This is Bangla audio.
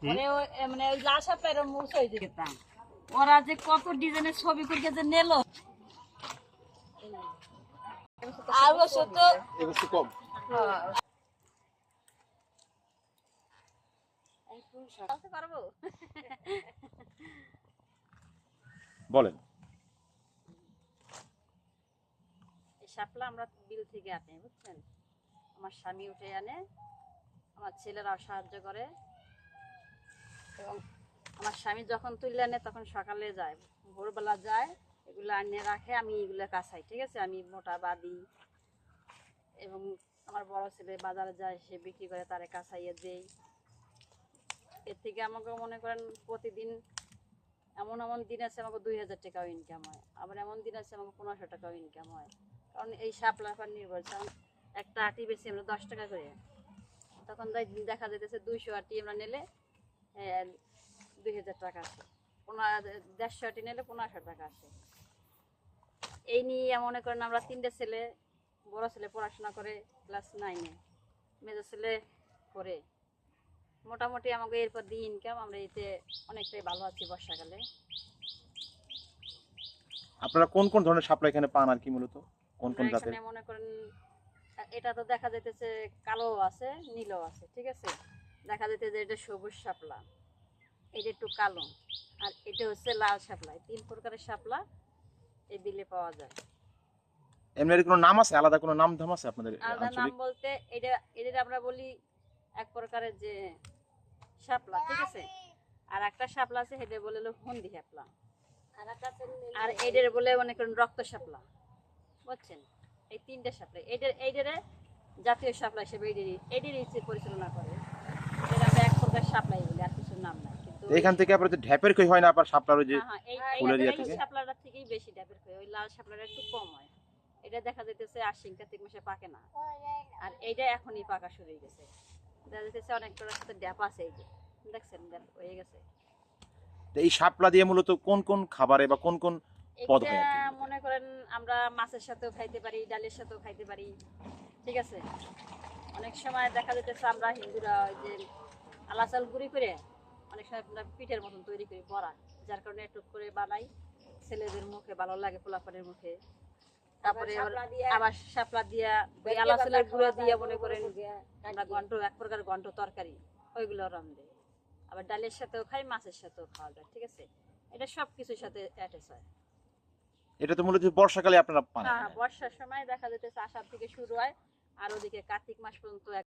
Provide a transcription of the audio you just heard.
মানে ওই লাল সাপের মুছ হয়ে যেতাম। ওরা যে কত ডিজাইনের ছবি করে যে নিল, আর বছর তো এবছর কম। পারবো। বলেন। এই শাপলা আমরা বিল থেকে আনি, বুঝছেন? আমার স্বামী উঠে আনে, আমার ছেলেরাও সাহায্য করে, এবং আমার স্বামী যখন তুলে আনে তখন সকালে যায়, ভোরবেলা যায়, এগুলো আনিয়ে রাখে, আমি এগুলো কাছাই, ঠিক আছে? আমি মোটা বাদি, এবং আমার বড় ছেলে বাজারে যায়, সে বিক্রি করে, তারে কাছাইয়ে দেই। এর থেকে আমাকে মনে করেন প্রতিদিন এমন এমন দিন আছে আমাকে 2000 টাকাও ইনকাম হয়, আবার এমন দিন আছে আমাকে 1500 টাকাও ইনকাম হয়, কারণ এই শাপলার উপর নির্ভর। কারণ একটা আটি বেশি আমরা 10 টাকা করে, তখন দেখা যেতেছে 200 আটি আমরা নিলে 2000 টাকা আসে, 150 আটি নিলে 1500 টাকা আসে। এই নিয়ে মনে করেন আমরা 3টে ছেলে, বড় ছেলে পড়াশোনা করে ক্লাস 9-এ, মেজো ছেলে করে, মোটামুটি আমাকে এরপর দিয়ে ইনকাম, আমরা এতে অনেকটাই ভালো আছি বর্ষাকালে। আপনারা কোন কোন ধরনের শাপলা এখানে পান আর কি, মূলত কোন কোন জাতের? এখানে মনে করেন এটা তো দেখা যাইতেছে কালো আছে, নীলও আছে, ঠিক আছে? দেখা যাইতেছে এটা সবুজ শাপলা, এটা একটু কালো, আর এটা হচ্ছে লাল শাপলা। 3 প্রকারের শাপলা এই বিলে পাওয়া যায়। এমনি কোনো নাম আছে, আলাদা কোনো নাম ধাম আছে আপনাদের আলাদা নাম আঞ্চলিক? বলতে এটা এদের আমরা বলি এক প্রকারের যে শাপলা, ঠিক আছে? আর একটা শাপলা আছে সেটা বলে হলো হন্দি শাপলা, আর এদের বলে মনে করেন রক্ত শাপলা, বুঝছেন? এই 3টে শাপলা, এইটারে জাতীয় শাপলা হিসেবে এদেরই পরিচালনা করে। এটা আমরা এক প্রকার শাপলাই বলি, আর কিছু নাম নাই। কিন্তু এখান থেকে আপনার ঢ্যাপের খই হয় না আবার শাপলার ওই যে হ্যাঁ হ্যাঁ, ফুলের ইয়া এই থেকে? শাপলাটা থেকেই বেশি ড্যাপের হয়, ওই লাল শাপলাটা একটু কম হয়। এটা দেখা যাইতেছে আশ্বিন কার্তিক মাসে পাকে না, আর এইটা এখনই পাকা শুরু হয়ে গেছে। দেখা যাইতেছে অনেকটার সাথে ড্যাপ আছে, এই যে দেখছেন ড্যাপ হয়ে গেছে। তো এই শাপলা দিয়ে মূলত কোন কোন খাবারে বা কোন কোন পদ এটা হয় আর কি? মনে করেন আমরা মাছের সাথেও খাইতে পারি, ডালের সাথেও খাইতে পারি, ঠিক আছে? অনেক সময় দেখা যাইতেছে আমরা হিন্দুরা ওই যে আলা চাল গুঁড়ি করে অনেক সময় আমরা পিঠের মতন তৈরি করি বড়া, যার কারণে একটু করে বানাই, ছেলেদের মুখে ভালো লাগে, পোলাপানের মুখে। তারপরে আবার শাপলা দিয়া ওই আলা চালের গুঁড়ো দিয়ে মনে করেন আমরা ঘন্ট, এক প্রকার ঘন্ট তরকারি, ওইগুলো রান্ধে। আবার ডালের সাথেও খাই, মাছের সাথেও খাওয়া যায়, ঠিক আছে? এটা সব কিছুর সাথে অ্যাটাচ হয়। এটা তো মূলত বর্ষাকালে আপনারা পান। হ্যাঁ, বর্ষার সময় দেখা যেতেছে আষাঢ় থেকে শুরু হয়, আর ওদিকে কার্তিক মাস পর্যন্ত